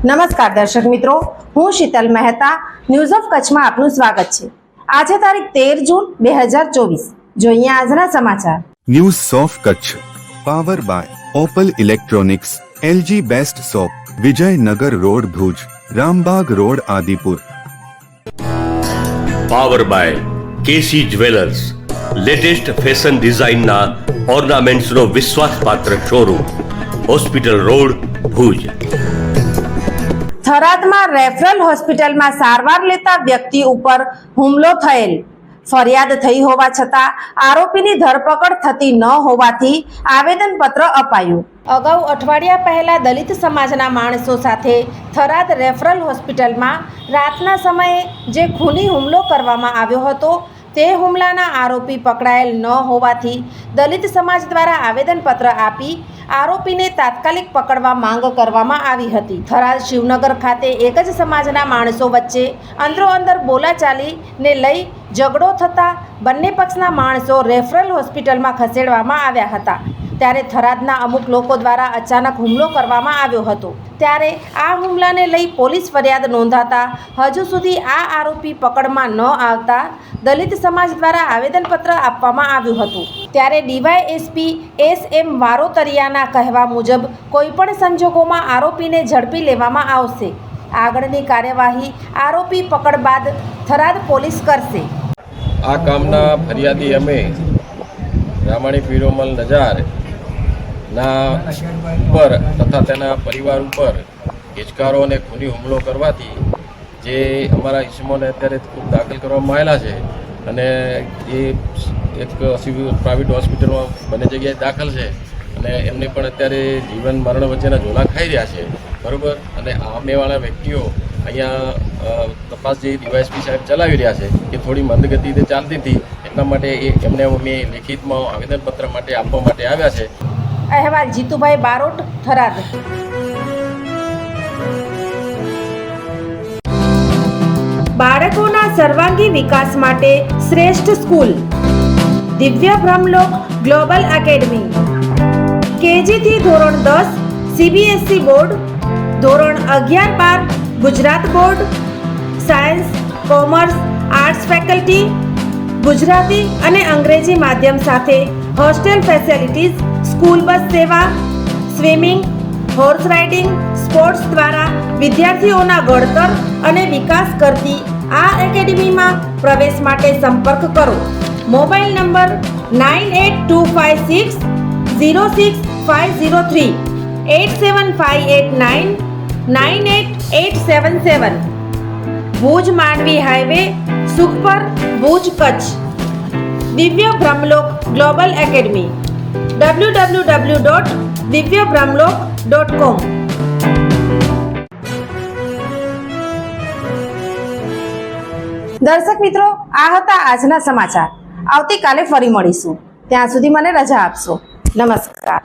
નમસ્કાર દર્શક મિત્રો, હું શીતલ મહેતા ન્યૂઝ ઓફ કચ્છમાં આપનું સ્વાગત છે। આજે તારીખ 13 જૂન 2024। જોઈએ આજના સમાચાર। News of Kutch power by opal electronics, LG best shop, Vijaynagar road Bhuj, Rambagh road Adipur. Power by KC jewellers, latest fashion ડિઝાઇનના ઓર્નામેન્ટ્સનો વિશ્વાસપાત્ર શોરૂમ, હોસ્પિટલ રોડ ભુજ। થરાદમાં રેફરલ હોસ્પિટલમાં સારવાર લેતા વ્યક્તિ ઉપર હુમલો થયેલ। ફરિયાદ થઈ હોવા છતાં આરોપીની ધરપકડ થતી ન હોવાથી આવેદનપત્ર અપાયું। અગાઉ અઠવાડિયા પહેલા દલિત સમાજના માણસો સાથે થરાદ રેફરલ હોસ્પિટલમાં રાતના સમયે જે ખૂની હુમલો કરવામાં આવ્યો હતો તે હુમલાના આરોપી પકડાયેલ ન હોવાથી દલિત સમાજ દ્વારા આવેદનપત્ર આપી આરોપીને તાત્કાલિક પકડવા માંગ કરવામાં આવી હતી। થરાદ શિવનગર ખાતે એક જ સમાજના માણસો વચ્ચે અંદરોઅંદર બોલાચાલીને લઈ ઝઘડો થતાં બંને પક્ષના માણસો રેફરલ હોસ્પિટલમાં ખસેડવામાં આવ્યા હતા। ત્યારે થરાદના અમુક લોકો દ્વારા અચાનક હુમલો કરવામાં આવ્યો હતો। ત્યારે આ હુમલાને લઈ પોલીસ ફરિયાદ નોંધાતા હજુ સુધી આ આરોપી પકડમાં ન આવતા દલિત સમાજ દ્વારા આવેદનપત્ર આપવામાં આવ્યું હતું। ત્યારે ડીવાયએસપી એસ.એમ. વારોતરિયાના કહેવા મુજબ કોઈપણ સંજોગોમાં આરોપીને ઝડપી લેવામાં આવશે। આગળની કાર્યવાહી આરોપી પકડ બાદ થરાદ પોલીસ કરશે। આ કામના ફરિયાદી અમે રામાણી પીરોમલ નજાર ના ઉપર તથા તેના પરિવાર ઉપર હિચકારો અને ખૂની હુમલો કરવાથી જે અમારા ઇસમોને અત્યારે ખૂબ દાખલ કરવામાં આવેલા છે અને એ એક પ્રાઇવેટ હોસ્પિટલમાં બંને જગ્યાએ દાખલ છે અને એમને પણ અત્યારે જીવન મરણ વચ્ચેના ઝોલા ખાઈ રહ્યા છે, બરાબર। અને આમેવાળા વ્યક્તિઓ અહીંયા તપાસ જે ડીવાયએસપી સાહેબ ચલાવી રહ્યા છે એ થોડી મંદગતિથી ચાલતી હતી, એટલા માટે એમને અમે લેખિતમાં આવેદનપત્ર માટે આપવા માટે આવ્યા છે। અહેવાલ જીતુભાઈ બારોટ, થરાદ। બાળકોના સર્વાંગી વિકાસ માટે શ્રેષ્ઠ સ્કૂલ દિવ્ય બ્રહ્મલોક ગ્લોબલ એકેડમી। કેજી થી ધોરણ 10 સીબીએસઈ બોર્ડ, ધોરણ 11-12 Gujarat board, science, commerce, arts faculty, Gujarati અને અંગ્રેજી માધ્યમ સાથે હોસ્ટેલ ફેસિલિટીઝ, સ્કૂલ બસ સેવા, સ્વિમિંગ, હોર્સ રાઇડિંગ, સ્પોર્ટ્સ દ્વારા વિદ્યાર્થીઓના ઘડતર અને વિકાસ કરતી આ એકેડમીમાં પ્રવેશ માટે સંપર્ક કરો। Mobile number 9825606503, 8758998877। Bhuj Mandvi highway, Sukhpar, Bhuj, Kutch. દિવ્ય બ્રહ્મલોક ગ્લોબલ એકેડમી, www.divyabrahmlok.com। દર્શક મિત્રો, આ હતા આજના સમાચાર। આવતીકાલે ફરી મળીશું, ત્યાં સુધી મને રજા આપશો। નમસ્કાર।